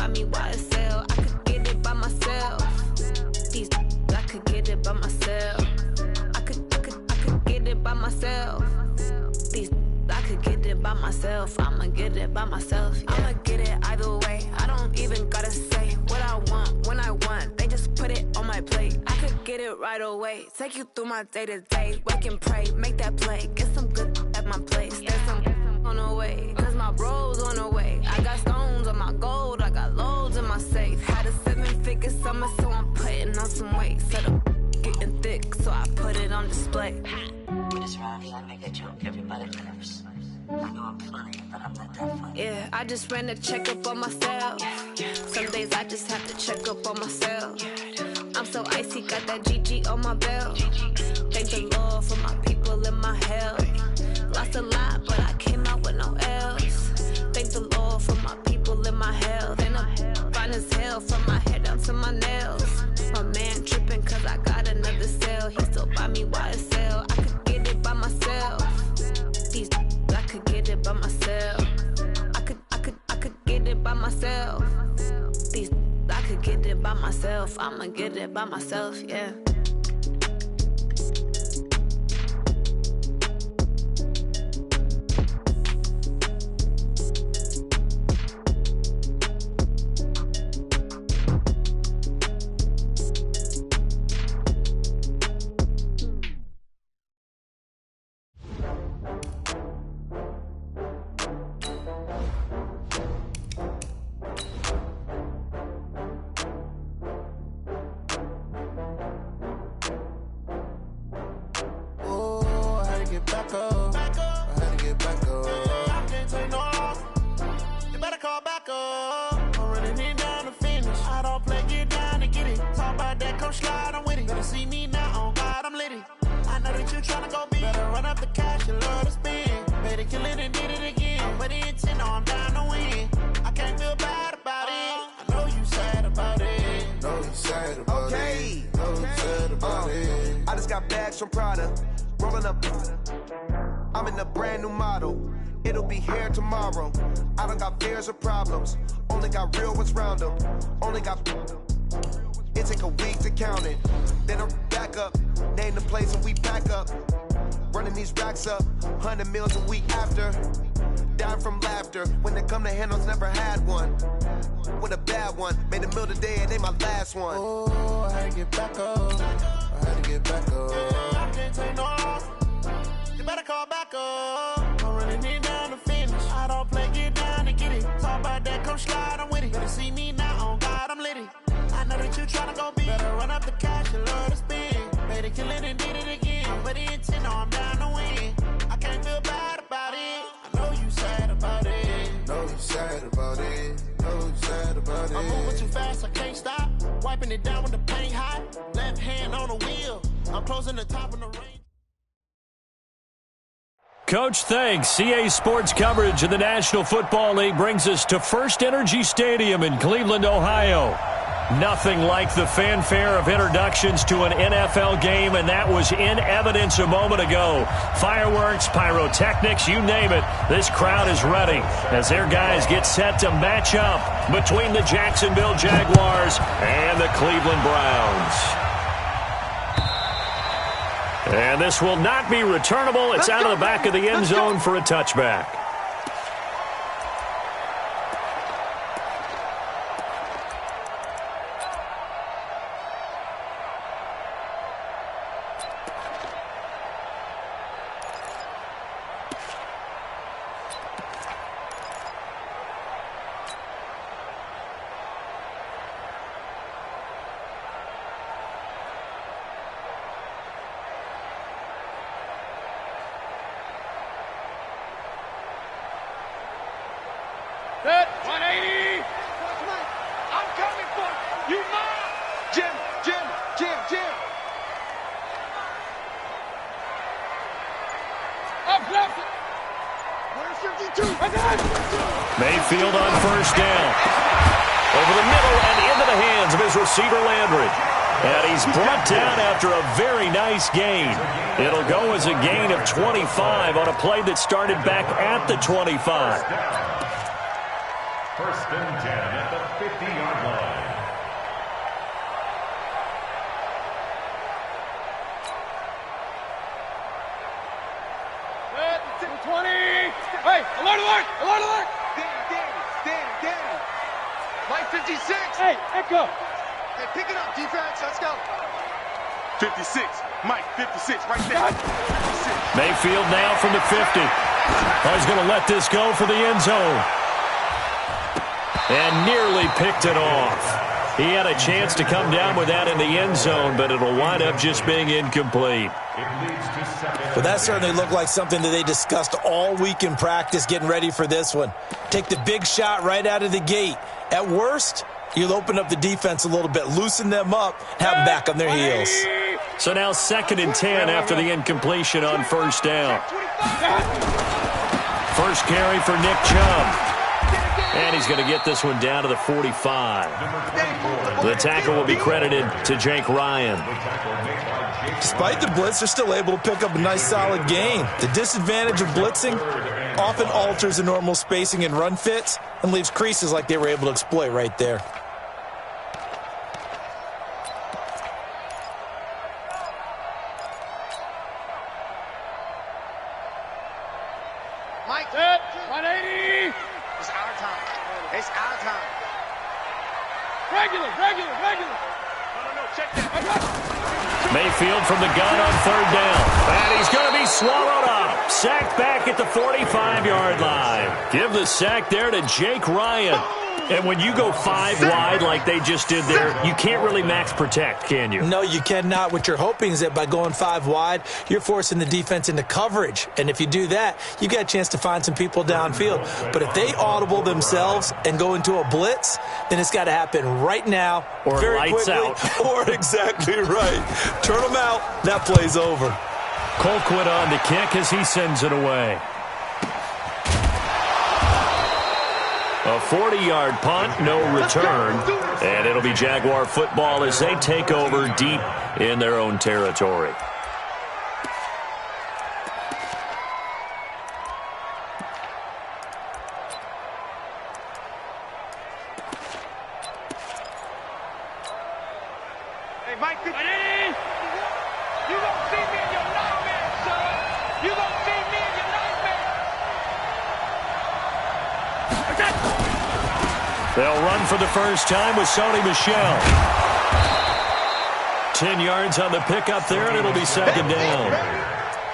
buy me YSL. I could get it by myself. These I could get it by myself. I could get it by myself. These I could get it by myself. I'ma get it by myself. Yeah. I'ma get it either way. I don't even gotta say what I want when I want. They just put it on my plate. I could get it right away. Take you through my day to day. Wake and pray, make that play. Get some good at my place. There's some on the way, cause my bro's on the way. I got stones on my gold. I got loads in my safe. Had a 7-figure summer, so I'm putting on some weight. Set up getting thick, so I put it on display. This round here, I make that joke, everybody nervous. I know I'm funny, but I'm not that funny. Yeah, I just ran a checkup on myself. Some days I just have to check up on myself. I'm so icy, got that GG on my belt. Thank the Lord for my people in my health. Lost a lot, but I came out with no L's. Thank the Lord for my people in my health. And I'm fine as hell from my head down to my nails. My man tripping cause I got another sale. He still buy me YSL. I could get it by myself. These I could get it by myself. I could get it by myself. These I could get it by myself. I'ma get it by myself, yeah. I'm in a brand new model. It'll be here tomorrow. I don't got fears or problems. Only got real ones round them. Only got. It take a week to count it. Then I'm back up. Name the place and we pack up. Running these racks up. 100 meals a week after. Down from laughter. When they come to handles, never had one. With a bad one. Made a meal today and they my last one. Oh, I had to get back up. I had to get back up. I can't take no loss. You better call back up. I'm running it down to finish. I don't play, get down and get it. Talk about that, come slide, I'm with it. Better see me now, on God, I'm litty. I know that you tryna go big. Better run up the cash, you love to spin. Made a killing and did it again. But the intent, no, I'm down to win. I can't feel bad about it. I know you sad about it. Know you sad about it. Know you sad about it. I'm moving too fast, I can't stop. Wiping it down with the paint hot. Left hand on the wheel. I'm closing the top of the range. Coach, thanks. CA Sports coverage of the National Football League brings us to First Energy Stadium in Cleveland, Ohio. Nothing like the fanfare of introductions to an NFL game, and that was in evidence a moment ago. Fireworks, pyrotechnics, you name it. This crowd is ready as their guys get set to match up between the Jacksonville Jaguars and the Cleveland Browns. And this will not be returnable. It's out of the back of the end zone for a touchback. Set, 180. I'm coming for you, Mom. Jim. Up left. Where's 52? Mayfield on first down. Over the middle and into the hands of his receiver, Landry. And he's brought down after a very nice gain. It'll go as a gain of 25 on a play that started back at the 25. First and 10 at the 50-yard line. Hey, alert, alert, alert, alert! Danny. Mike 56. Hey, Echo. Hey, pick it up, defense. Let's go. 56. Mike 56, right there. 56. Mayfield now from the 50. Oh, he's going to let this go for the end zone. And nearly picked it off. He had a chance to come down with that in the end zone, but it'll wind up just being incomplete. Well, that certainly looked like something that they discussed all week in practice getting ready for this one. Take the big shot right out of the gate. At worst, you'll open up the defense a little bit, loosen them up, have them back on their heels. So now 2nd and 10 after the incompletion on first down. First carry for Nick Chubb. And he's going to get this one down to the 45. The tackle will be credited to Jake Ryan. Despite the blitz, they're still able to pick up a nice solid gain. The disadvantage of blitzing often alters the normal spacing and run fits and leaves creases like they were able to exploit right there. Mike, 180. It's our time. It's our time. Regular. No, check that. Mayfield from the gun on 3rd down. And he's going to be swallowed up. Sacked back at the 45-yard line. Give the sack there to Jake Ryan. And when you go 5 wide like they just did there, you can't really max protect, can you? No, you cannot. What you're hoping is that by going 5 wide, you're forcing the defense into coverage. And if you do that, you got a chance to find some people downfield. But if they audible themselves and go into a blitz, then it's got to happen right now, or very lights quickly, out. Or exactly right. Turn them out. That play's over. Colquitt on the kick as he sends it away. A 40-yard punt, no return, and it'll be Jaguar football as they take over deep in their own territory. Hey, Mike, you don't see me in your nightmare, son. You don't see me in your nightmare. They'll run for the first time with Sony Michel. 10 yards on the pickup there, and it'll be 2nd down.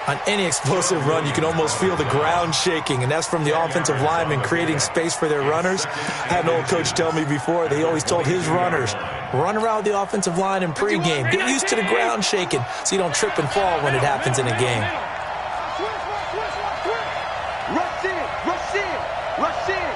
On any explosive run, you can almost feel the ground shaking, and that's from the offensive linemen creating space for their runners. I had an old coach tell me before, they always told his runners, run around the offensive line in pregame. Get used to the ground shaking so you don't trip and fall when it happens in a game. Rush in.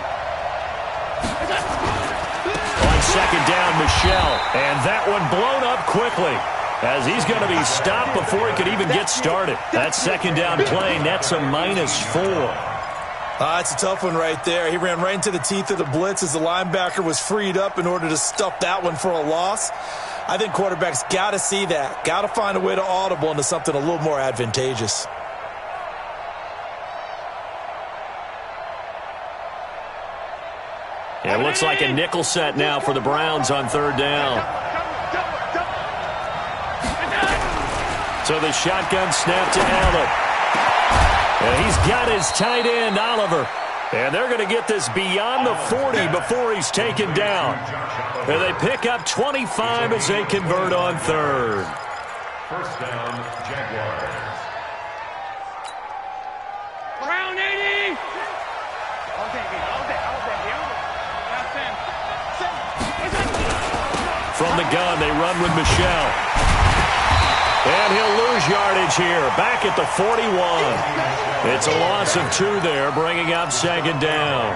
On 2nd down, Michel, and that one blown up quickly as he's going to be stopped before he could even get started. That 2nd down play, that's a -4. It's a tough one right there. He ran right into the teeth of the blitz as the linebacker was freed up in order to stuff that one for a loss. I think quarterbacks got to see that. Got to find a way to audible into something a little more advantageous. It looks like a nickel set now for the Browns on 3rd down. So the shotgun snap to Allen. And he's got his tight end, Oliver. And they're going to get this beyond the 40 before he's taken down. And they pick up 25 as they convert on 3rd. First down, Jaguars. Brown 80. From the gun, they run with Michel. And he'll lose yardage here, back at the 41. It's a loss of 2 there, bringing up 2nd down.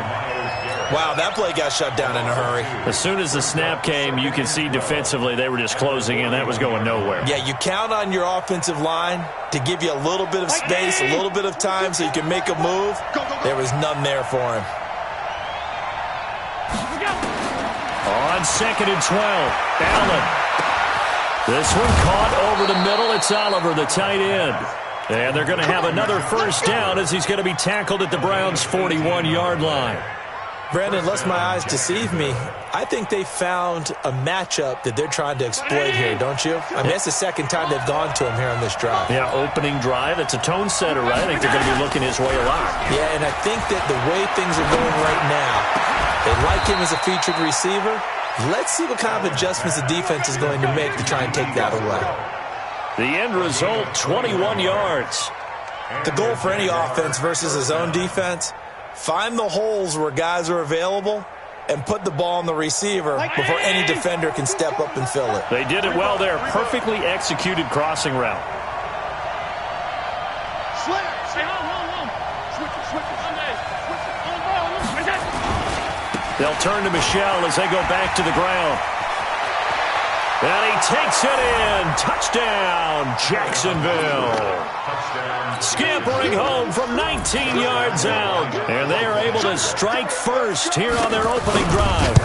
Wow, that play got shut down in a hurry. As soon as the snap came, you could see defensively they were just closing in. That was going nowhere. Yeah, you count on your offensive line to give you a little bit of space, a little bit of time so you can make a move. There was none there for him. On 2nd and 12, Allen. This one caught over the middle. It's Oliver, the tight end. And they're going to have another first down as he's going to be tackled at the Browns' 41-yard line. Brandon, lest my eyes deceive me, I think they found a matchup that they're trying to exploit here, don't you? I mean, that's the second time they've gone to him here on this drive. Yeah, opening drive. It's a tone setter, right? I think they're going to be looking his way a lot. Yeah, and I think that the way things are going right now, they like him as a featured receiver. Let's see what kind of adjustments the defense is going to make to try and take that away. The end result, 21 yards. The goal for any offense versus his own defense, find the holes where guys are available and put the ball on the receiver before any defender can step up and fill it. They did it well there. Perfectly executed crossing route. They'll turn to Michelle as they go back to the ground. And he takes it in. Touchdown, Jacksonville. Scampering home from 19 yards out. And they are able to strike first here on their opening drive.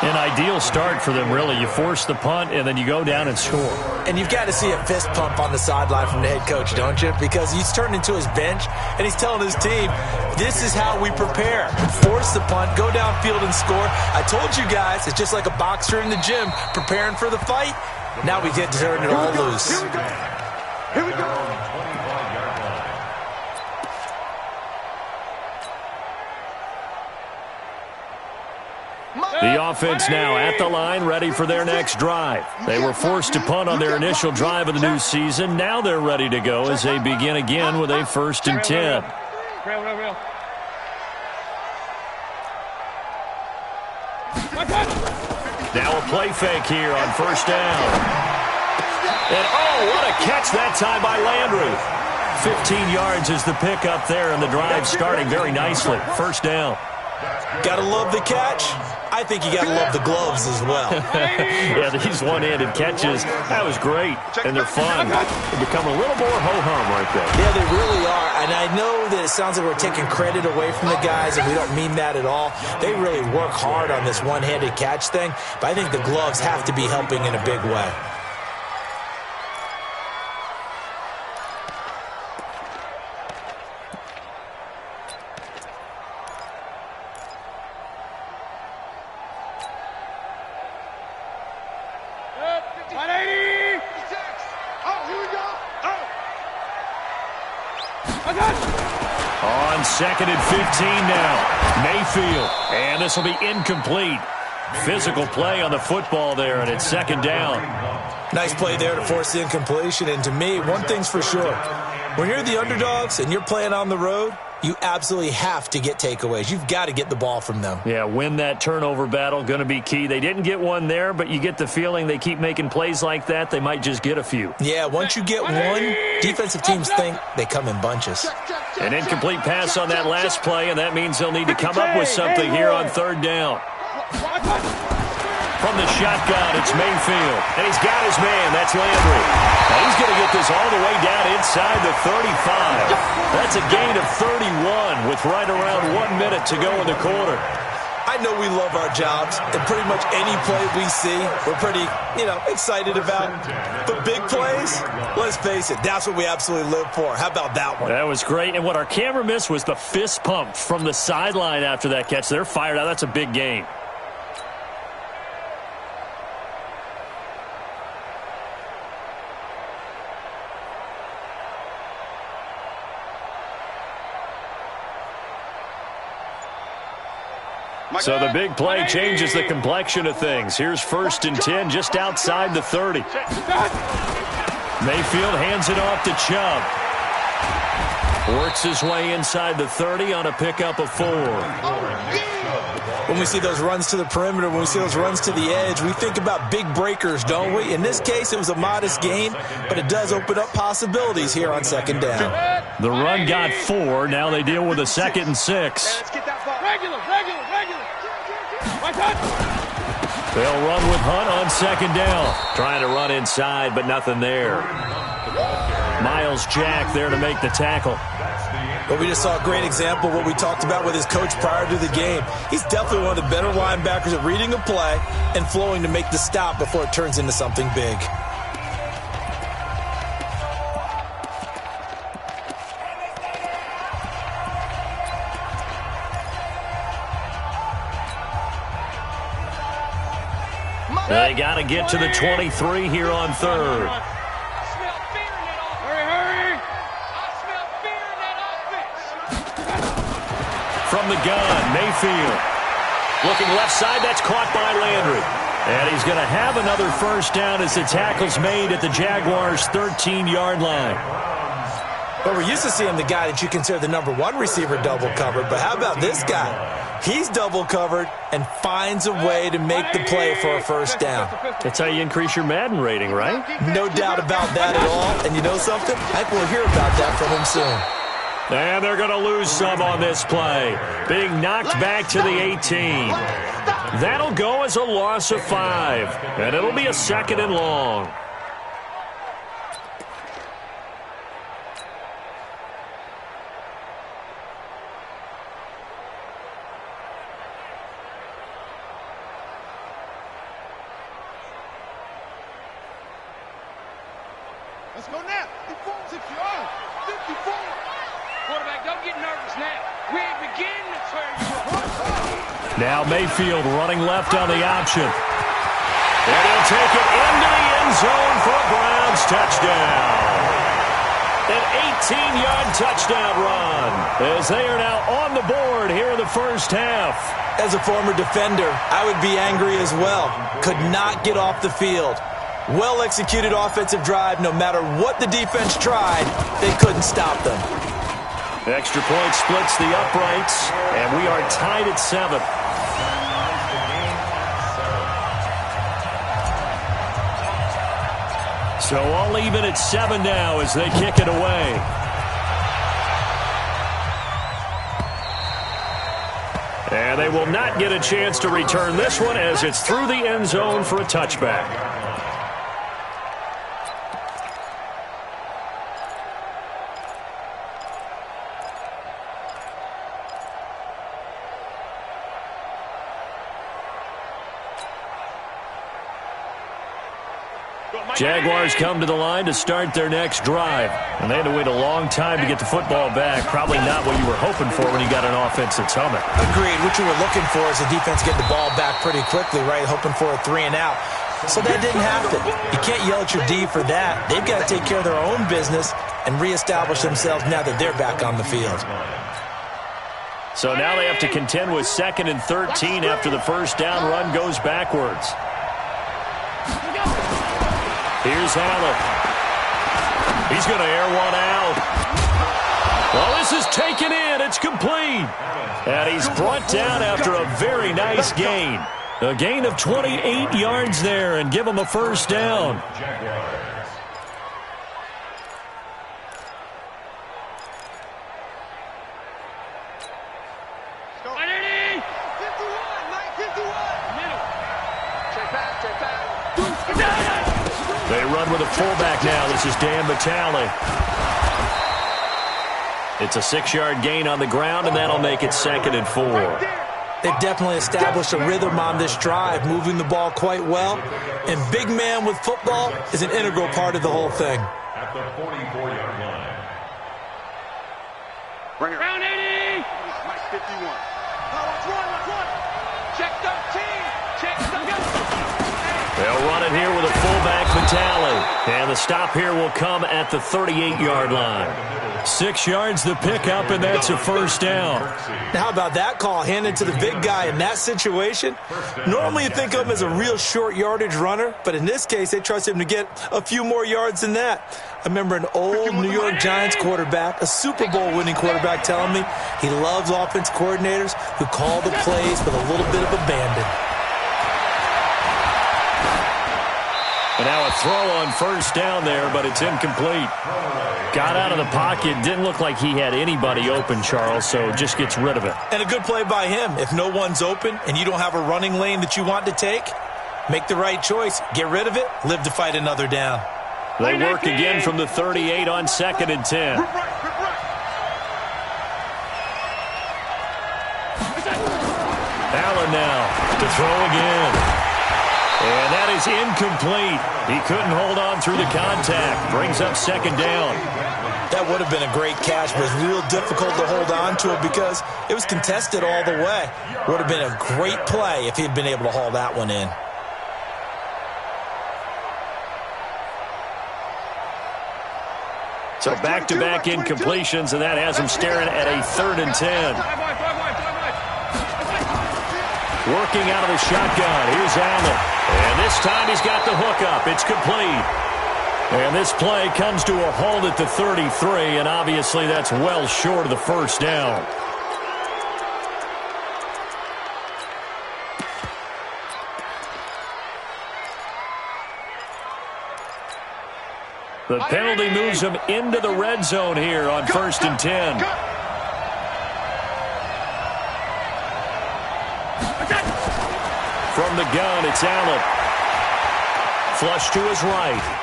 An ideal start for them, really. You force the punt, and then you go down and score. And you've got to see a fist pump on the sideline from the head coach, don't you? Because he's turned into his bench, and he's telling his team, this is how we prepare. Force the punt, go downfield and score. I told you guys, it's just like a boxer in the gym preparing for the fight. Now we get to turn it all loose. Here we go. The offense now at the line, ready for their next drive. They were forced to punt on their initial drive of the new season. Now they're ready to go as they begin again with a 1st and 10. Now a play fake here on 1st down. And oh, what a catch that time by Landry. 15 yards is the pickup there, and the drive starting very nicely. 1st down. Gotta love the catch. I think you gotta love the gloves as well. Yeah, these one-handed catches, that was great, and they're fun. They become a little more ho-hum right there. Yeah, they really are, and I know that it sounds like we're taking credit away from the guys, and we don't mean that at all. They really work hard on this one-handed catch thing, but I think the gloves have to be helping in a big way. On 2nd and 15 now. Mayfield. And this will be incomplete. Physical play on the football there, and it's 2nd down. Nice play there to force the incompletion. And to me, one thing's for sure. When you're the underdogs and you're playing on the road, you absolutely have to get takeaways. You've got to get the ball from them. Yeah, win that turnover battle, going to be key. They didn't get one there, but you get the feeling they keep making plays like that, they might just get a few. Yeah, once you get one, defensive teams think they come in bunches. An incomplete pass on that last play, and that means they'll need to come up with something here on 3rd down. From the shotgun, it's Mayfield. And he's got his man. That's Landry. Now he's going to get this all the way down inside the 35. That's a gain of 31 with right around 1 minute to go in the quarter. I know we love our jobs, and pretty much any play we see, we're pretty, excited about. But big plays, let's face it, that's what we absolutely live for. How about that one? That was great. And what our camera missed was the fist pump from the sideline after that catch. They're fired out. That's a big gain. So the big play changes the complexion of things. Here's 1st and 10 just outside the 30. Mayfield hands it off to Chubb. Works his way inside the 30 on a pickup of 4. When we see those runs to the perimeter, when we see those runs to the edge, we think about big breakers, don't we? In this case, it was a modest gain, but it does open up possibilities here on 2nd down. The run got 4. Now they deal with a 2nd and 6. Regular. They'll run with Hunt on 2nd down. Trying to run inside, but nothing there. Miles Jack there to make the tackle. But we just saw a great example of what we talked about with his coach prior to the game. He's definitely one of the better linebackers at reading a play and flowing to make the stop before it turns into something big. They got to get to the 23 here on third. From the gun, Mayfield. Looking left side, that's caught by Landry. And he's going to have another first down as the tackle's made at the Jaguars' 13-yard line. Well, we're used to seeing the guy that you consider the number one receiver double covered, but how about this guy? He's double covered and finds a way to make the play for a first down. That's how you increase your Madden rating, right? No doubt about that at all. And you know something? I think we'll hear about that from him soon. And they're going to lose some on this play. Being knocked back to the 18. That'll go as a loss of 5. And it'll be a 2nd and long. Let's go now. 54. 54. Quarterback, don't get nervous now. We ain't beginning to tear you apart. Now Mayfield running left on the option. And he'll take it into the end zone for a Browns touchdown. An 18-yard touchdown run as they are now on the board here in the first half. As a former defender, I would be angry as well. Could not get off the field. Well-executed offensive drive. No matter what the defense tried, they couldn't stop them. Extra point splits the uprights, and we are tied at 7. So all even at 7 now as they kick it away. And they will not get a chance to return this one as it's through the end zone for a touchback. Jaguars come to the line to start their next drive. And they had to wait a long time to get the football back. Probably not what you were hoping for when you got an offense that's humming. Agreed. What you were looking for is the defense get the ball back pretty quickly, right? Hoping for a 3-and-out. So that didn't happen. You can't yell at your D for that. They've got to take care of their own business and reestablish themselves now that they're back on the field. So now they have to contend with 2nd and 13 after the first down run goes backwards. Here's Allen. He's going to air one out. Well, this is taken in. It's complete. And he's brought down after a very nice gain. A gain of 28 yards there and give him a first down. They run with a fullback now. This is Dan Vitale. It's a 6-yard gain on the ground, and that'll make it 2nd and 4. They've definitely established a rhythm on this drive, moving the ball quite well. And big man with football is an integral part of the whole thing. At the 44-yard line. Bring it. Round 80. Mike 51. Let's run. Check 13. Check 13. They'll run it here with a fullback, Vitale. And the stop here will come at the 38-yard line. 6 yards the pickup, and that's a first down. Now, how about that call handed to the big guy in that situation? Normally you think of him as a real short yardage runner, but in this case they trust him to get a few more yards than that. I remember an old New York Giants quarterback, a Super Bowl winning quarterback, telling me he loves offense coordinators who call the plays with a little bit of abandon. And now a throw on first down there, but it's incomplete. Got out of the pocket. Didn't look like he had anybody open, Charles, so just gets rid of it. And a good play by him. If no one's open and you don't have a running lane that you want to take, make the right choice. Get rid of it. Live to fight another down. They work again from the 38 on 2nd and 10. Allen now to throw again. And that is incomplete. He couldn't hold on through the contact. Brings up 2nd down. That would have been a great catch, but it's real difficult to hold on to it because it was contested all the way. Would have been a great play if he had been able to haul that one in. So back-to-back incompletions, and that has him staring at a 3rd and 10. Working out of the shotgun. Here's Allen. And this time he's got the hook up. It's complete. And this play comes to a halt at the 33, and obviously that's well short of the first down. The penalty moves him into the red zone here on 1st and 10. From the gun, it's Allen. Flush to his right.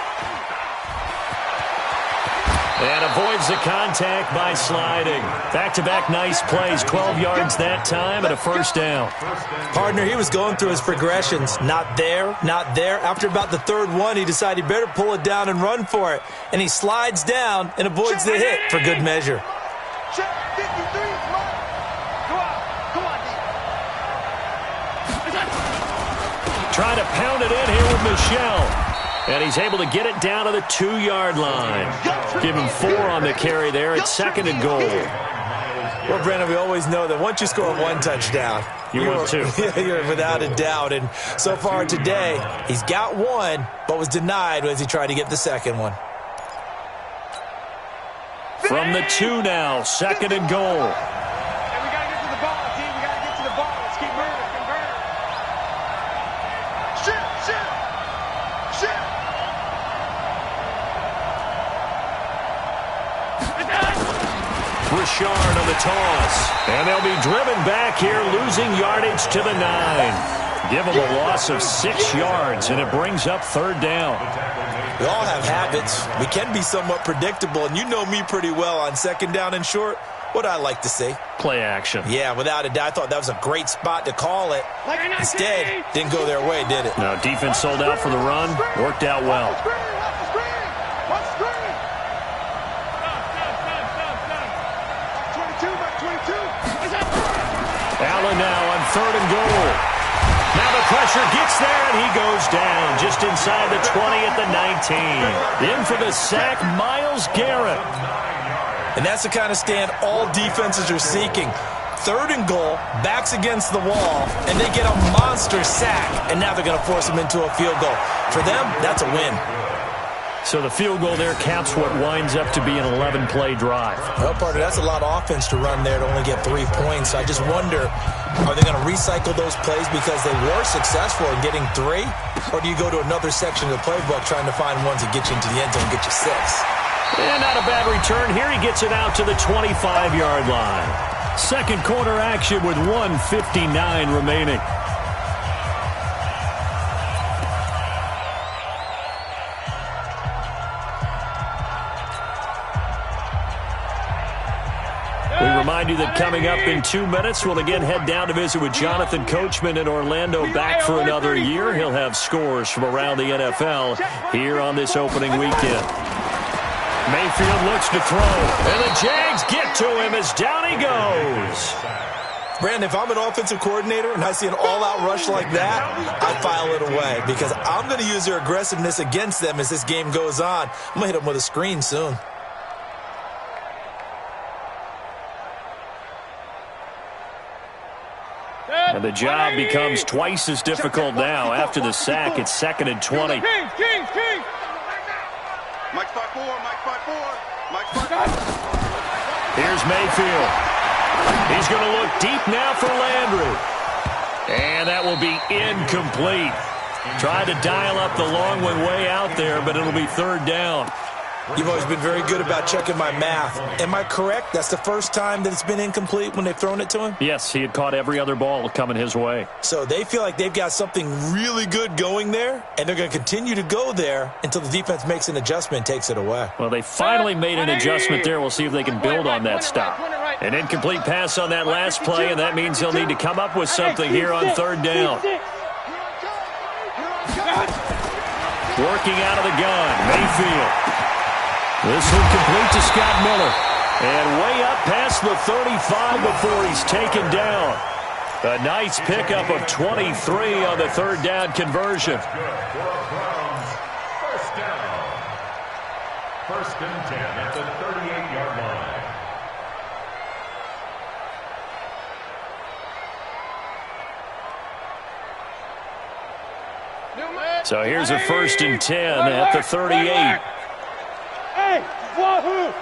And avoids the contact by sliding. Back-to-back nice plays, 12 yards that time and a first down. Partner, he was going through his progressions. Not there, not there. After about the 3rd one, he decided he better pull it down and run for it. And he slides down and avoids the hit for good measure. Trying to pound it in here with Michel. And he's able to get it down to the 2-yard line. Give him 4 on the carry there. It's 2nd and goal. Well, Brandon, we always know that once you score 1 touchdown, you're 2. You're without a doubt. And so far today, he's got 1, but was denied as he tried to get the 2nd one. From the 2 now, 2nd and goal. And we got to get to the ball, team. We got to get to the ball. Let's keep moving. Shit. Richard on the toss. And they'll be driven back here, losing yardage to the 9. Give them a loss of 6 yards, and it brings up 3rd down. We all have habits. We can be somewhat predictable, and you know me pretty well on 2nd down and short. What I like to see. Play action. Yeah, without a doubt. I thought that was a great spot to call it. Instead, didn't go their way, did it? No, defense sold out for the run. Worked out well. Allen now on 3rd and goal. Now the pressure gets there, and he goes down just inside the 20 at the 19. In for the sack, Myles Garrett. And that's the kind of stand all defenses are seeking. 3rd and goal, backs against the wall, and they get a monster sack. And now they're going to force him into a field goal. For them, that's a win. So the field goal there caps what winds up to be an 11-play drive. Well, partner, that's a lot of offense to run there to only get 3 points. I just wonder, are they going to recycle those plays because they were successful in getting 3? Or do you go to another section of the playbook trying to find ones that get you into the end zone and get you 6? And not a bad return here. He gets it out to the 25-yard line. 2nd quarter action with 1:59 remaining. We remind you that coming up in 2 minutes, we'll again head down to visit with Jonathan Coachman in Orlando, back for another year. He'll have scores from around the NFL here on this opening weekend. Mayfield looks to throw, and the Jags get to him as down he goes. Brandon, if I'm an offensive coordinator and I see an all-out rush like that, I file it away because I'm going to use their aggressiveness against them as this game goes on. I'm going to hit them with a screen soon. And the job becomes twice as difficult now. After the sack, it's 2nd and 20. Mike 5-4, Mike 5-4, Mike 5-4. Here's Mayfield. He's going to look deep now for Landry. And that will be incomplete. Tried to dial up the long one way out there, but it'll be 3rd down. You've always been very good about checking my math. Am I correct? That's the first time that it's been incomplete when they've thrown it to him? Yes, he had caught every other ball coming his way. So they feel like they've got something really good going there, and they're going to continue to go there until the defense makes an adjustment and takes it away. Well, they finally made an adjustment there. We'll see if they can build on that stop. An incomplete pass on that last play, and that means he'll need to come up with something here on 3rd down. Working out of the gun, Mayfield. This one complete to Scott Miller. And way up past the 35 before he's taken down. A nice pickup of 23 on the 3rd down conversion. First and 10 at the 38-yard line. So here's a first and 10 at the 38. Hey, wahoo!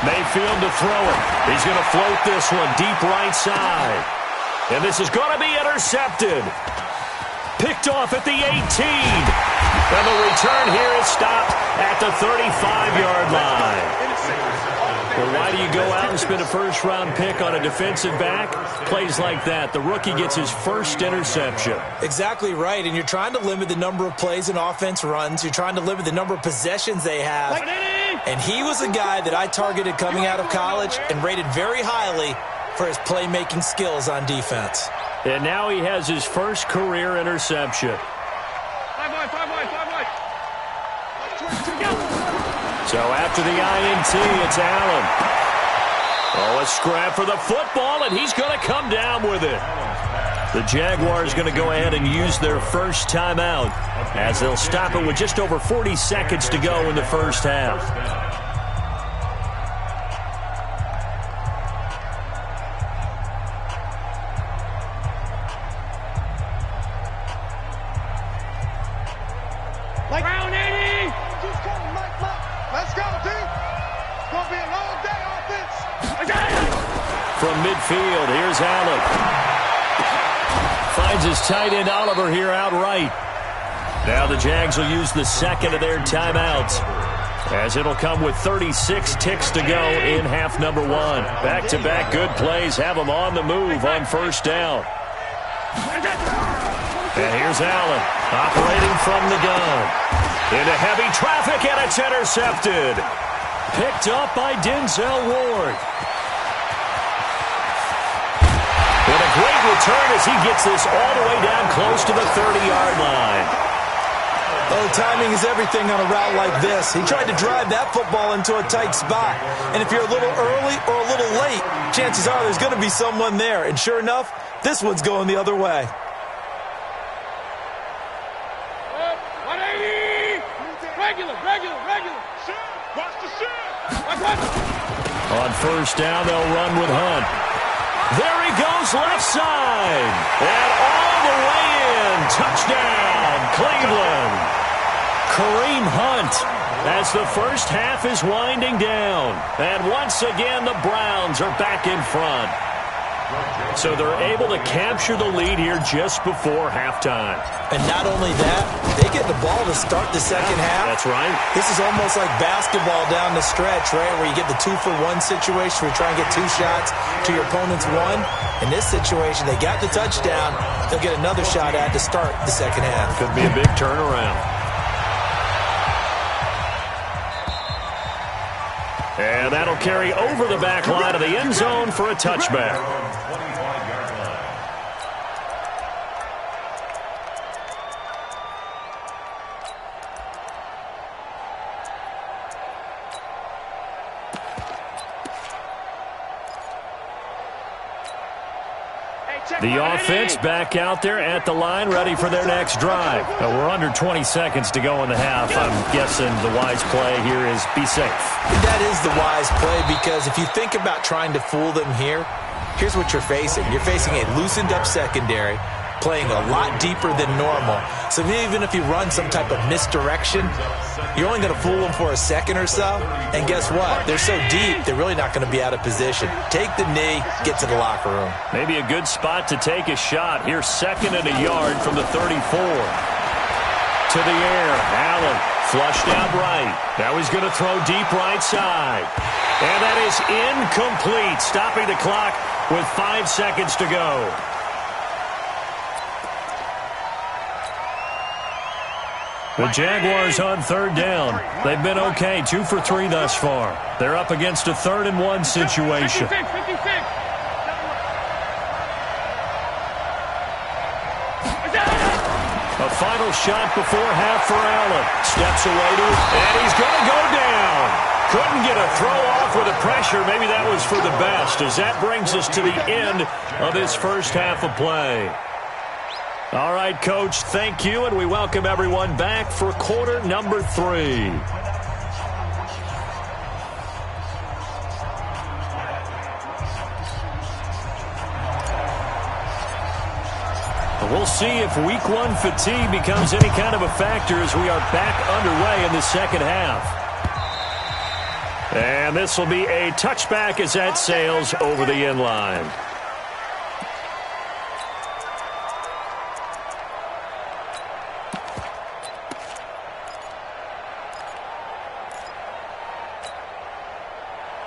Mayfield to throw it. He's going to float this one deep right side. And this is going to be intercepted. Picked off at the 18. And the return here is stopped at the 35-yard line. Well, why do you go out and spend a first-round pick on a defensive back? Plays like that. The rookie gets his first interception. Exactly right, and you're trying to limit the number of plays an offense runs. You're trying to limit the number of possessions they have. And he was a guy that I targeted coming out of college and rated very highly for his playmaking skills on defense. And now he has his first career interception. So after the INT, it's Allen. Oh, a scrap for the football, and he's going to come down with it. The Jaguars going to go ahead and use their first timeout as they'll stop it with just over 40 seconds to go in the first half. From midfield, here's Allen. Finds his tight end Oliver here outright. Now the Jags will use the second of their timeouts, as it'll come with 36 ticks to go in half number one. Back-to-back good plays have them on the move on first down. And here's Allen, operating from the gun. Into heavy traffic, and it's intercepted. Picked up by Denzel Ward. And a great return as he gets this all the way down close to the 30-yard line. Oh, timing is everything on a route like this. He tried to drive that football into a tight spot. And if you're a little early or a little late, chances are there's going to be someone there. And sure enough, this one's going the other way. On first down, they'll run with Hunt. There he goes, left side. And all the way in. Touchdown, Cleveland. Kareem Hunt as the first half is winding down. And once again, the Browns are back in front. So they're able to capture the lead here just before halftime. And not only that, they get the ball to start the second half. That's right. This is almost like basketball down the stretch, right, where you get the 2-for-1 situation where you try and get two shots to your opponent's one. In this situation, they got the touchdown. They'll get another shot at to start the second half. Could be a big turnaround. And that'll carry over the back line of the end zone for a touchback. The offense back out there at the line, ready for their next drive. We're under 20 seconds to go in the half. I'm guessing the wise play here is be safe. That is the wise play, because if you think about trying to fool them here, here's what you're facing. You're facing a loosened-up secondary, playing a lot deeper than normal. So even if you run some type of misdirection, you're only going to fool them for a second or so. And guess what? They're so deep, they're really not going to be out of position. Take the knee, get to the locker room. Maybe a good spot to take a shot. Here's second and a yard from the 34. To the air, Allen flushed out right. Now he's going to throw deep right side. And that is incomplete, stopping the clock with 5 seconds to go. The Jaguars on third down. They've been okay, 2 for 3 thus far. They're up against a 3rd and 1 situation. 56. A final shot before half for Allen. Steps away to it, and he's going to go down. Couldn't get a throw off with the pressure. Maybe that was for the best, as that brings us to the end of this first half of play. All right, Coach, thank you, and we welcome everyone back for quarter number 3. We'll see if week 1 fatigue becomes any kind of a factor as we are back underway in the second half. And this will be a touchback as that sails over the end line.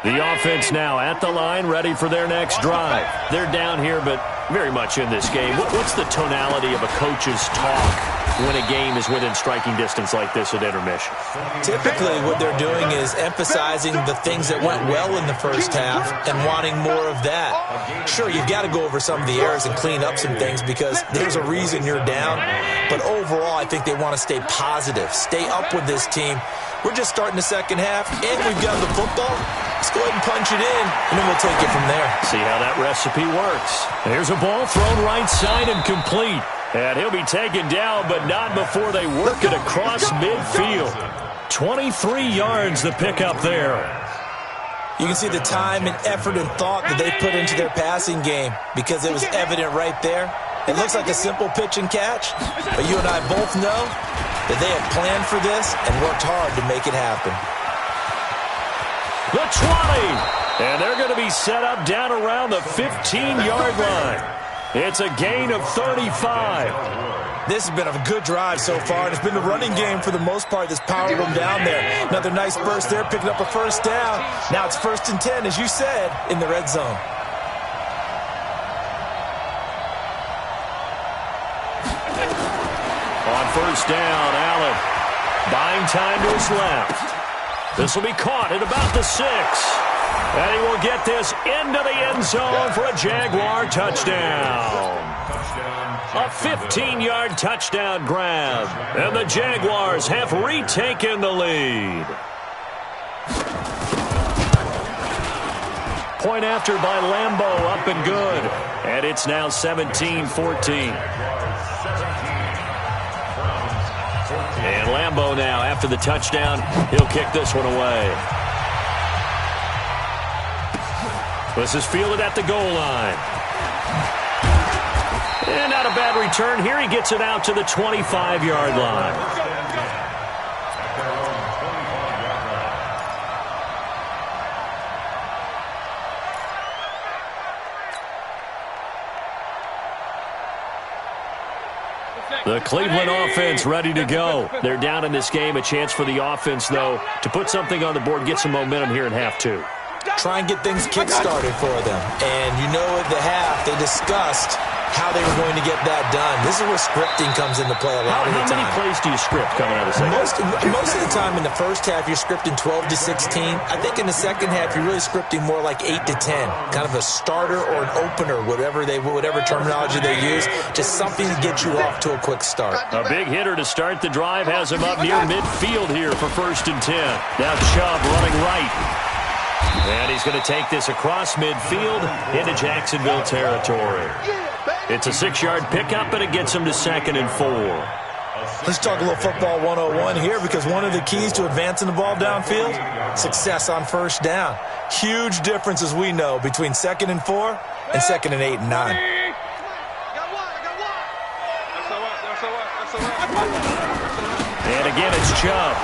The offense now at the line, ready for their next drive. They're down here, but very much in this game. What's the tonality of a coach's talk when a game is within striking distance like this at intermission? Typically, what they're doing is emphasizing the things that went well in the first half and wanting more of that. Sure, you've got to go over some of the errors and clean up some things because there's a reason you're down. But overall, I think they want to stay positive, stay up with this team. We're just starting the second half, and we've got the football. Let's go ahead and punch it in, and then we'll take it from there. See how that recipe works. Here's a ball thrown right side and complete. And he'll be taken down, but not before they work it across midfield. 23 yards the pickup there. You can see the time and effort and thought that they put into their passing game because it was evident right there. It looks like a simple pitch and catch, but you and I both know that they have planned for this and worked hard to make it happen. The 20, and they're going to be set up down around the 15-yard line. It's a gain of 35. This has been a good drive so far, and it's been the running game for the most part that's powered them down there. Another nice burst there, picking up a first down. Now it's 1st and 10, as you said, in the red zone. On first down, Allen buying time to his left. This will be caught at about the 6. And he will get this into the end zone for a Jaguar touchdown. A 15-yard touchdown grab. And the Jaguars have retaken the lead. Point after by Lambo, up and good. And it's now 17-14. And Lambo now, after the touchdown, he'll kick this one away. This is fielded at the goal line. And not a bad return here. He gets it out to the 25-yard line. The Cleveland offense ready to go. They're down in this game. A chance for the offense, though, to put something on the board, get some momentum here in half 2. Try and get things kick-started for them. And you know at the half, they discussed how they were going to get that done. This is where scripting comes into play a lot of the time. How many plays do you script coming out of the second? Most of the time in the first half, you're scripting 12 to 16. I think in the second half, you're really scripting more like 8 to 10. Kind of a starter or an opener, whatever terminology they use. Just something to get you off to a quick start. A big hitter to start the drive has him up near midfield here for 1st and 10. Now Chubb running right. And he's going to take this across midfield into Jacksonville territory. It's a 6-yard pickup, and it gets him to 2nd and 4. Let's talk a little football 101 here because one of the keys to advancing the ball downfield, success on first down. Huge difference, as we know, between 2nd and 4 and 2nd and 8 and 9. And again, it's Chubb.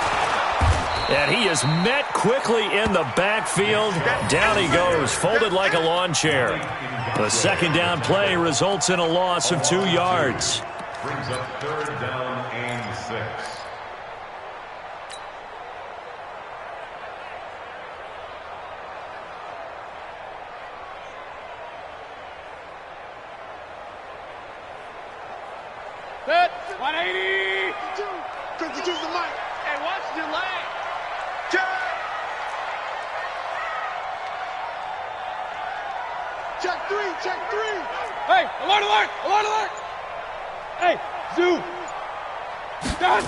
And he is met quickly in the backfield. Down he goes, folded like a lawn chair. The 2nd down play results in a loss of 2 yards. Brings up 3rd down and 6. Set. 180. 52's the mic. Hey, watch the lane. Check 3, check 3. Hey, alert, alert, alert, alert. Hey, Zoo. Done.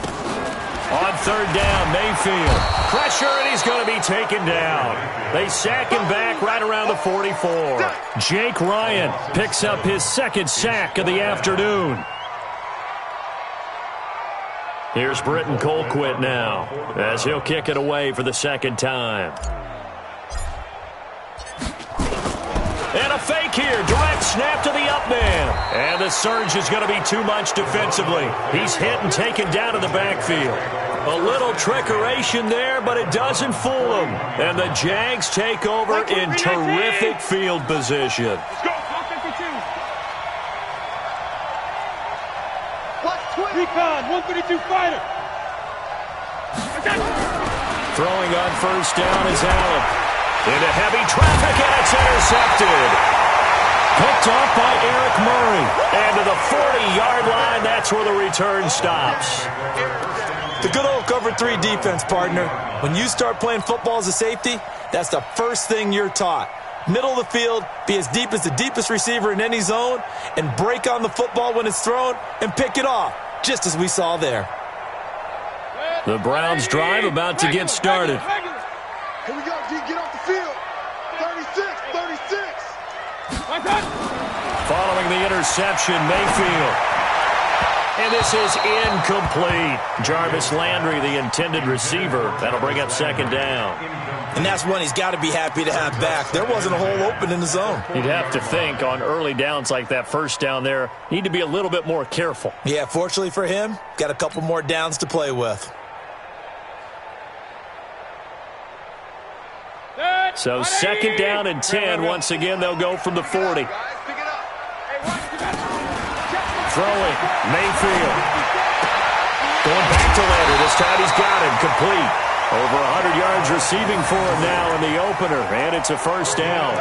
On 3rd down, Mayfield. Pressure, and he's going to be taken down. They sack him back right around the 44. Jake Ryan picks up his 2nd sack of the afternoon. Here's Britton Colquitt now as he'll kick it away for the second time. And a fake here. Direct snap to the up man. And the surge is going to be too much defensively. He's hit and taken down in the backfield. A little trickeration there, but it doesn't fool them. And the Jags take over in terrific field position. Let's go. Recon, 132 fighter. Throwing on first down is Allen. Into heavy traffic, and it's intercepted. Picked off by Eric Murray. And to the 40-yard line, that's where the return stops. The good old cover 3 defense, partner. When you start playing football as a safety, that's the first thing you're taught. Middle of the field, be as deep as the deepest receiver in any zone, and break on the football when it's thrown and pick it off, just as we saw there. The Browns drive about to get started. Here we go, D. Get off the field. 36. Following the interception, Mayfield. And this is incomplete. Jarvis Landry, the intended receiver. That'll bring up second down. And that's one he's got to be happy to have back. There wasn't a hole open in the zone. You'd have to think on early downs like that first down there, need to be a little bit more careful. Yeah, fortunately for him, got a couple more downs to play with. So second down and 10. Once again, they'll go from the 40. Throwing, Mayfield. Going back to Landry. This time he's got him complete. Over 100 yards receiving for him now in the opener, and it's a first down.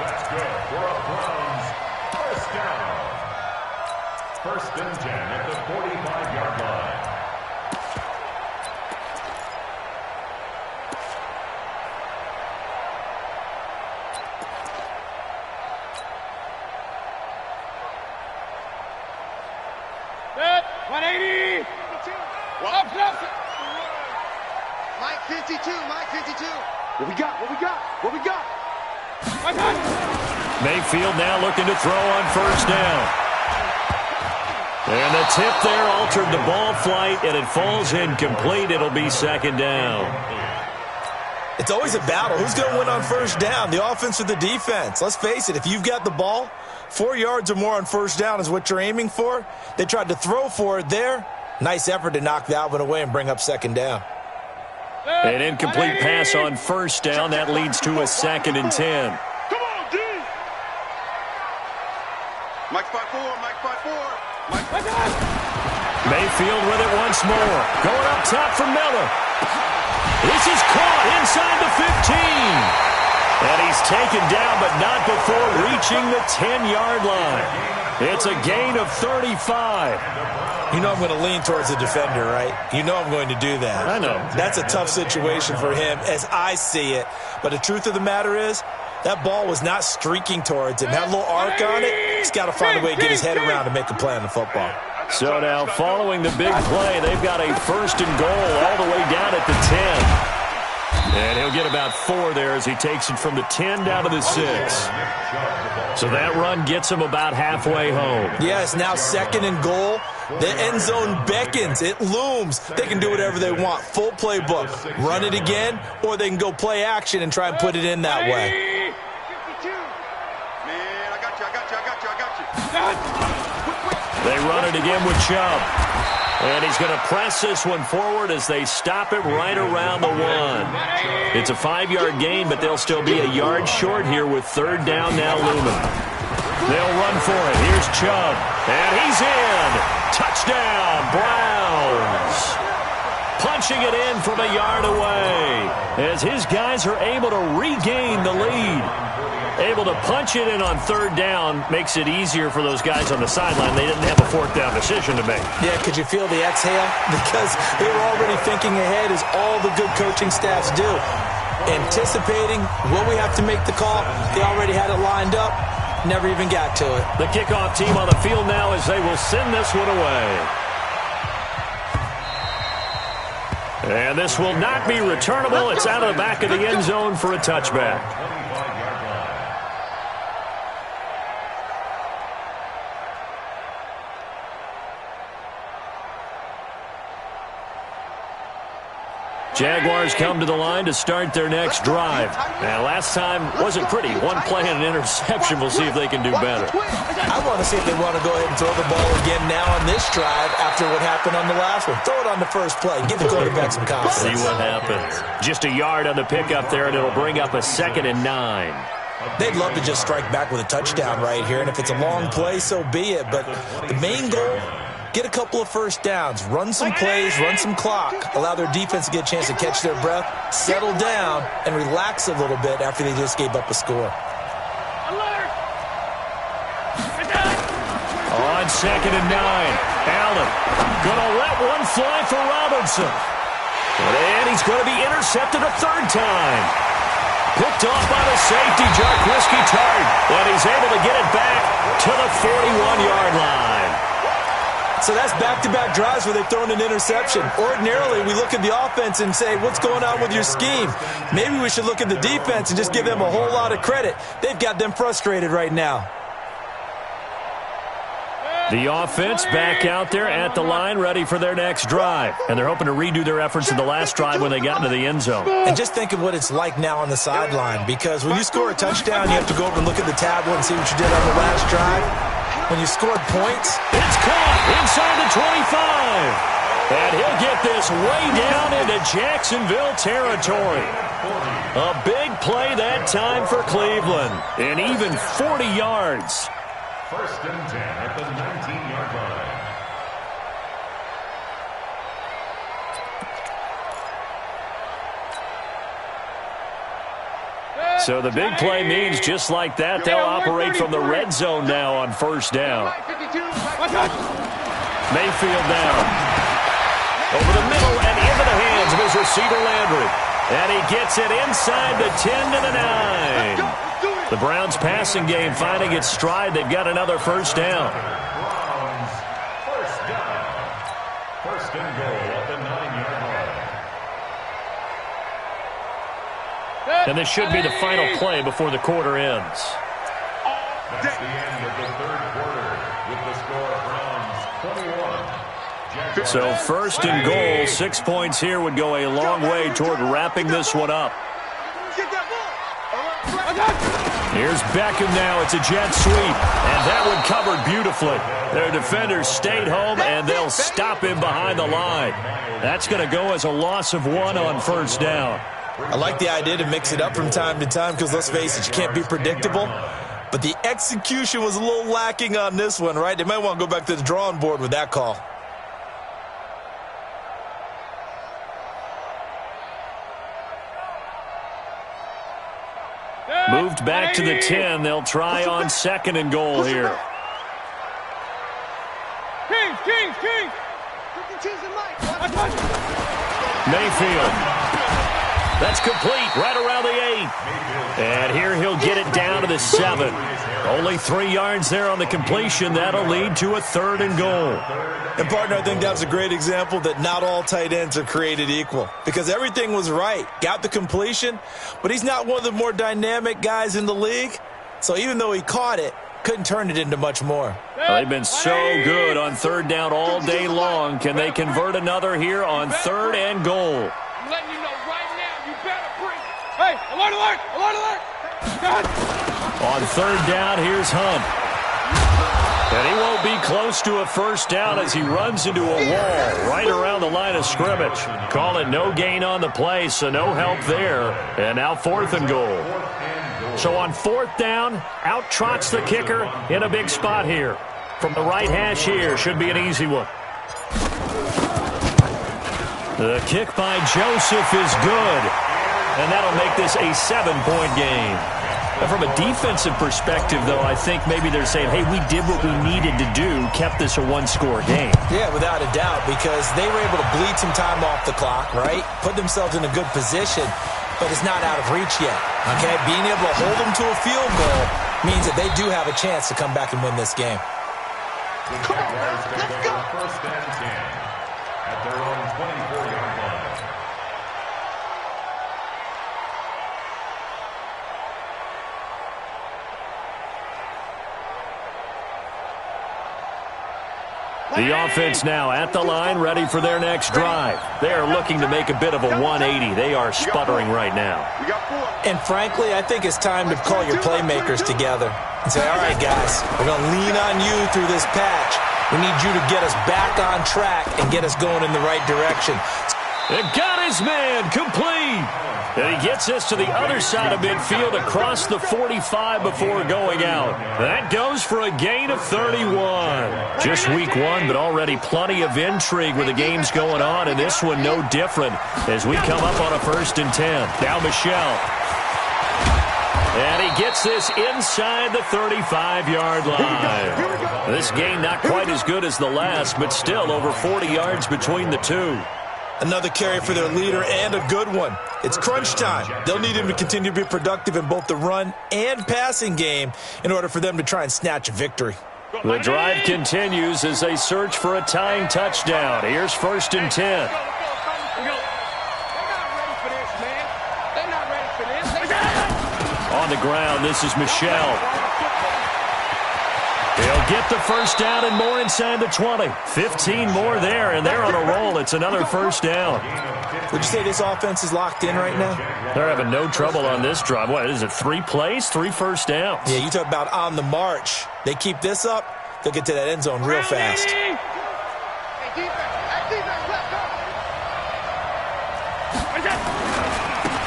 That's good for a Browns first down. First and 10 at the 45-yard line. Set, 180. Up. Mike 52. What we got? Mayfield now looking to throw on first down. And the tip there altered the ball flight, and it falls incomplete. It'll be second down. It's always a battle. Who's going to win on first down, the offense or the defense? Let's face it, if you've got the ball, 4 yards or more on first down is what you're aiming for. They tried to throw for it there. Nice effort to knock that one away and bring up second down. An incomplete pass on first down. That leads to a second and 10. Come on, D. Mike 5-4. Mayfield with it once more. Going up top for Miller. This is caught inside the 15. And he's taken down, but not before reaching the 10-yard line. It's a gain of 35. You know I'm going to lean towards the defender, right? You know I'm going to do that. I know. That's a tough situation for him as I see it. But the truth of the matter is, that ball was not streaking towards him. That little arc on it, he's got to find a way to get his head around and make a play on the football. So now following the big play, they've got a first and goal all the way down at the 10. And he'll get about 4 there as he takes it from the 10 down to the 6. So that run gets him about halfway home. Yes, now second and goal. The end zone beckons. It looms. They can do whatever they want. Full playbook. Run it again, or they can go play action and try and put it in that way. 52. Man, I got you. They run it again with Chubb. And he's going to press this one forward as they stop it right around the 1. It's a 5-yard gain, but they'll still be a yard short here with third down now looming. They'll run for it. Here's Chubb. And he's in. Touchdown, Browns. Punching it in from a yard away as his guys are able to regain the lead. Able to punch it in on third down makes it easier for those guys on the sideline. They didn't have a fourth down decision to make. Yeah, could you feel the exhale? Because they were already thinking ahead, as all the good coaching staffs do. Anticipating what we have to make the call. They already had it lined up. Never even got to it. The kickoff team on the field now as they will send this one away. And this will not be returnable. It's out of the back of the end zone for a touchback. Jaguars come to the line to start their next drive. And last time wasn't pretty. One play and an interception. We'll see if they can do better. I want to see if they want to go ahead and throw the ball again now on this drive after what happened on the last one. Throw it on the first play. Give the quarterback some confidence. See what happens. Just a yard on the pickup there, and it'll bring up a 2nd and 9. They'd love to just strike back with a touchdown right here, and if it's a long play, so be it. But the main goal, get a couple of first downs, run some plays, run some clock, allow their defense to get a chance to catch their breath, settle down, and relax a little bit after they just gave up a score. On 2nd and 9, Allen gonna let one fly for Robinson. And he's going to be intercepted a 3rd time. Picked off by the safety, Jarquiski Tart. And he's able to get it back to the 41-yard line. So that's back-to-back drives where they've thrown an interception. Ordinarily, we look at the offense and say, what's going on with your scheme? Maybe we should look at the defense and just give them a whole lot of credit. They've got them frustrated right now. The offense back out there at the line, ready for their next drive. And they're hoping to redo their efforts in the last drive when they got into the end zone. And just think of what it's like now on the sideline, because when you score a touchdown, you have to go over and look at the tablet and see what you did on the last drive. When you scored points, it's caught inside the 25. And he'll get this way down into Jacksonville territory. A big play that time for Cleveland. And even 40 yards. 1st and 10 at the 19-yard line. So the big play means just like that, they'll operate from the red zone now on 1st down. Mayfield down. Over the middle and into the hands of his receiver Landry. And he gets it inside the 10 to the 9. The Browns passing game finding its stride. They've got another 1st down. Browns, 1st down. 1st and goal at the 9-yard line. And this should be the final play before the quarter ends. That's the end of the 3rd quarter with the score Browns 21. So 1st and goal, 6 points here would go a long way toward wrapping this one up. Here's Beckham now. It's a jet sweep. And that one covered beautifully. Their defenders stayed home, and they'll stop him behind the line. That's going to go as a loss of 1 on 1st down. I like the idea to mix it up from time to time because, let's face it, you can't be predictable. But the execution was a little lacking on this one, right? They might want to go back to the drawing board with that call. Moved back to the 10. They'll try on 2nd and goal here. King. Mayfield. That's complete right around the 8. And here he'll get it down to the 7. Only 3 yards there on the completion. That'll lead to a 3rd and goal. And, partner, I think that was a great example that not all tight ends are created equal because everything was right. Got the completion, but he's not one of the more dynamic guys in the league. So even though he caught it, couldn't turn it into much more. Well, they've been so good on 3rd down all day long. Can they convert another here on 3rd and goal? I'm letting you know right now, you better bring. Hey, alert! On 3rd down, here's Hunt. And he won't be close to a 1st down as he runs into a wall right around the line of scrimmage. Call it no gain on the play, so no help there. And now 4th and goal. So on 4th down, out trots the kicker in a big spot here. From the right hash here, should be an easy one. The kick by Joseph is good. And that'll make this a 7-point game. And from a defensive perspective, though, I think maybe they're saying, hey, we did what we needed to do, kept this a 1-score game. Yeah, without a doubt, because they were able to bleed some time off the clock, right? Put themselves in a good position, but it's not out of reach yet, okay? Being able to hold them to a field goal means that they do have a chance to come back and win this game. The Jaguars take over 1st and 10 at their own 24-yard line. The offense now at the line, ready for their next drive. They are looking to make a bit of a 180. They are sputtering right now. And frankly, I think it's time to call your playmakers together and say, all right, guys, we're going to lean on you through this patch. We need you to get us back on track and get us going in the right direction. It got his man complete. And he gets us to the other side of midfield across the 45 before going out. That goes for a gain of 31. Just week one, but already plenty of intrigue with the games going on, and this one no different as we come up on a 1st and 10. Now Michelle. And he gets this inside the 35-yard line. This game not quite as good as the last, but still over 40 yards between the two. Another carry for their leader and a good one. It's crunch time. They'll need him to continue to be productive in both the run and passing game in order for them to try and snatch a victory. The drive continues as they search for a tying touchdown. Here's 1st and 10. On the ground, this is Michelle. They'll get the 1st down and more inside the 20. 15 more there, and they're on a roll. It's another 1st down. Would you say this offense is locked in right now? They're having no trouble on this drive. What is it, 3 plays, 3 first downs? Yeah, you talk about on the march. They keep this up, they'll get to that end zone real fast.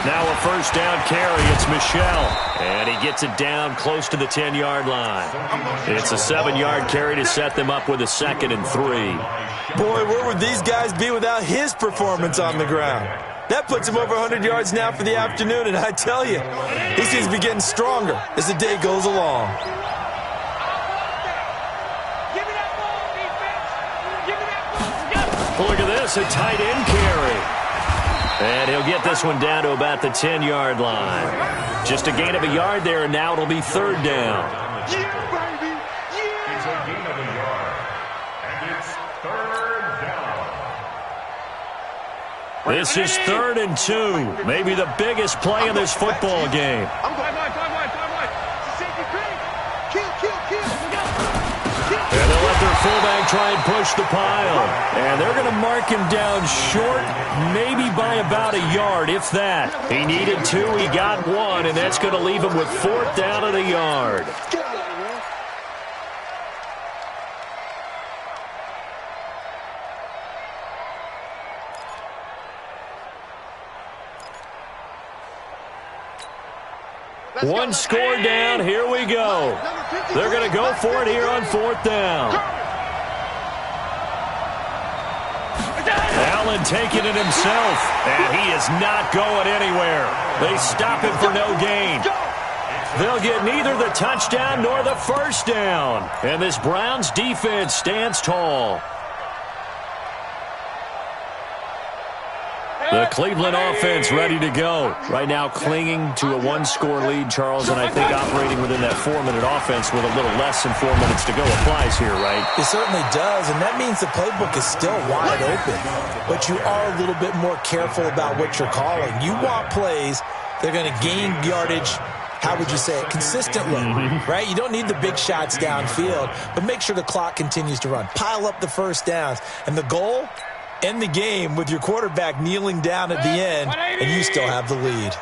Now a 1st down carry. It's Michelle. And he gets it down close to the 10-yard line. It's a 7-yard carry to set them up with a 2nd and 3. Boy, where would these guys be without his performance on the ground? That puts him over 100 yards now for the afternoon, and I tell you, he seems to be getting stronger as the day goes along. Look at this, a tight end carry. And he'll get this one down to about the 10-yard line. Just a gain of a yard there, and now it'll be 3rd down. It's a gain of a yard, and it's 3rd down. This is 3rd and 2. Maybe the biggest play in this football game. And they'll let their fullback try and push the pile. And they're going to mark him down short, maybe by about a yard, if that. He needed 2, he got 1, and that's going to leave him with 4th down and a yard. One score down, here we go. They're going to go for it here on 4th down. Allen taking it himself, and he is not going anywhere. They stop him for no gain. They'll get neither the touchdown nor the 1st down. And this Browns defense stands tall. The Cleveland offense ready to go. Right now clinging to a 1-score lead, Charles, and I think operating within that 4-minute offense with a little less than 4 minutes to go applies here, right? It certainly does, and that means the playbook is still wide open. But you are a little bit more careful about what you're calling. You want plays that are going to gain yardage, how would you say it, consistently, right? You don't need the big shots downfield, but make sure the clock continues to run. Pile up the 1st downs, and the goal, end the game with your quarterback kneeling down at the end, and you still have the lead.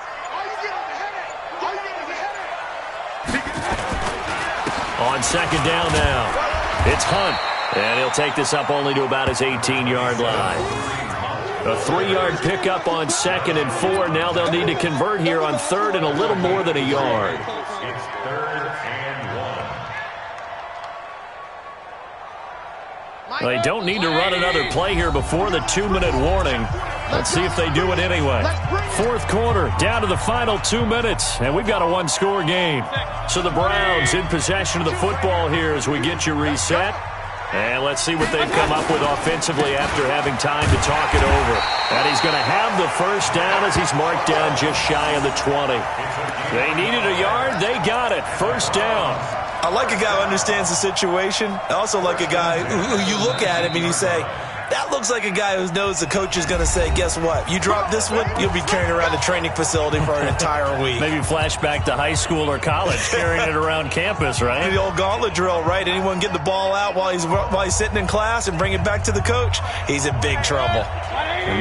On 2nd down now, it's Hunt, and he'll take this up only to about his 18-yard line. A 3-yard pickup on 2nd and 4. Now they'll need to convert here on 3rd and a little more than a yard. It's 3rd and 1. They don't need to run another play here before the 2-minute warning. Let's see if they do it anyway. 4th quarter, down to the final 2 minutes, and we've got a 1-score game. So the Browns in possession of the football here as we get you reset. And let's see what they've come up with offensively after having time to talk it over. And he's going to have the 1st down as he's marked down just shy of the 20. They needed a yard. They got it. 1st down. I like a guy who understands the situation. I also like a guy who you look at him and you say, That looks like a guy who knows the coach is going to say, guess what? You drop this one, you'll be carrying around the training facility for an entire week. Maybe flashback to high school or college, carrying it around campus, right? The old gauntlet drill, right? Anyone get the ball out while he's sitting in class and bring it back to the coach, he's in big trouble.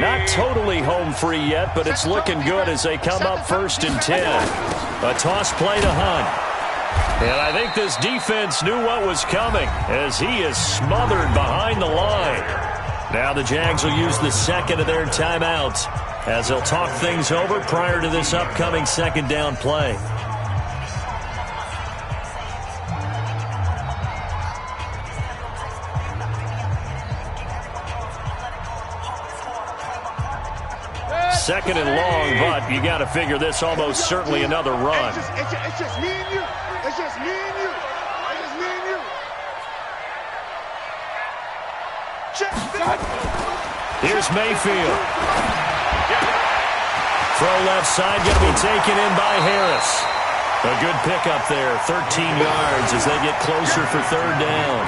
Not totally home free yet, but it's looking good as they come up 1st and 10. A toss play to Hunt. And I think this defense knew what was coming as he is smothered behind the line. Now the Jags will use the second of their timeouts as they'll talk things over prior to this upcoming second down play. Second and long, but you got to figure this almost certainly another run. It's just me and you. It's just me and you. It's just me and you. Here's Mayfield. Throw left side, going to be taken in by Harris. A good pickup there, 13 yards as they get closer for 3rd down.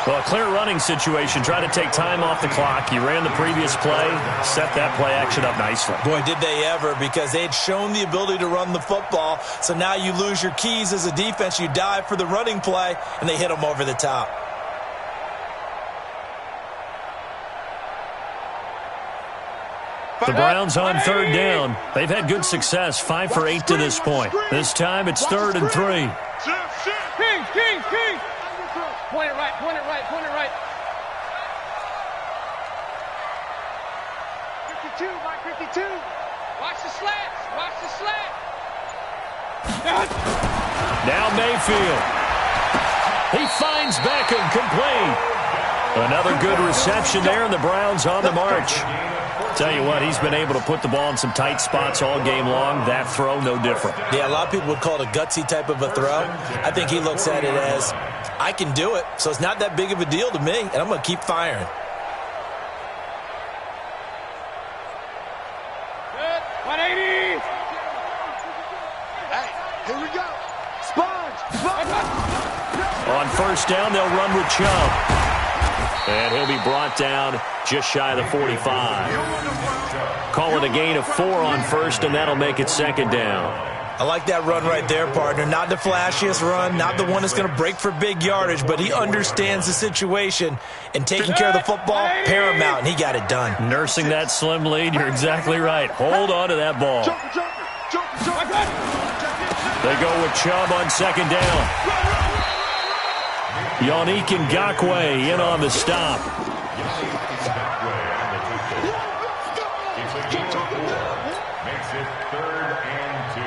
Well, a clear running situation. Try to take time off the clock. You ran the previous play, set that play action up nicely. Boy, did they ever, because they had shown the ability to run the football. So now you lose your keys as a defense. You dive for the running play, and they hit them over the top. The Browns on 3rd down. They've had good success, 5 for 8 to this point. This time it's 3rd and 3. King. Point it right. Right. 52, Mike, 52. Watch the slant. Now Mayfield. He finds Beckham complete. Another good reception there, and the Browns on the march. Tell you what, he's been able to put the ball in some tight spots all game long. That throw, no different. Yeah, a lot of people would call it a gutsy type of a throw. I think he looks at it as, I can do it, so it's not that big of a deal to me, and I'm going to keep firing. Good. 180. Hey, here we go. Sponge. On 1st down, they'll run with Chubb. And he'll be brought down just shy of the 45. Call it a gain of 4 on 1st, and that'll make it 2nd down. I like that run right there, partner. Not the flashiest run, not the one that's going to break for big yardage, but he understands the situation, and taking care of the football, paramount, and he got it done. Nursing that slim lead, you're exactly right. Hold on to that ball. They go with Chubb on 2nd down. Yannick Ngakoue in on the stop. Makes it 3rd and 2.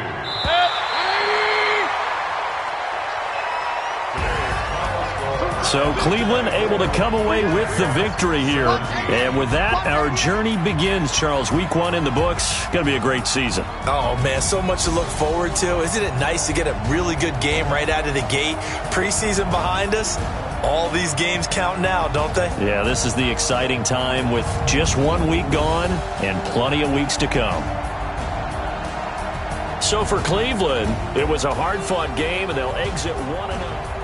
So Cleveland able to come away with the victory here. And with that, our journey begins, Charles. Week 1 in the books. Going to be a great season. Oh, man, so much to look forward to. Isn't it nice to get a really good game right out of the gate? Preseason behind us. All these games count now, don't they? Yeah, this is the exciting time with just 1 week gone and plenty of weeks to come. So for Cleveland, it was a hard-fought game, and they'll exit 1-0.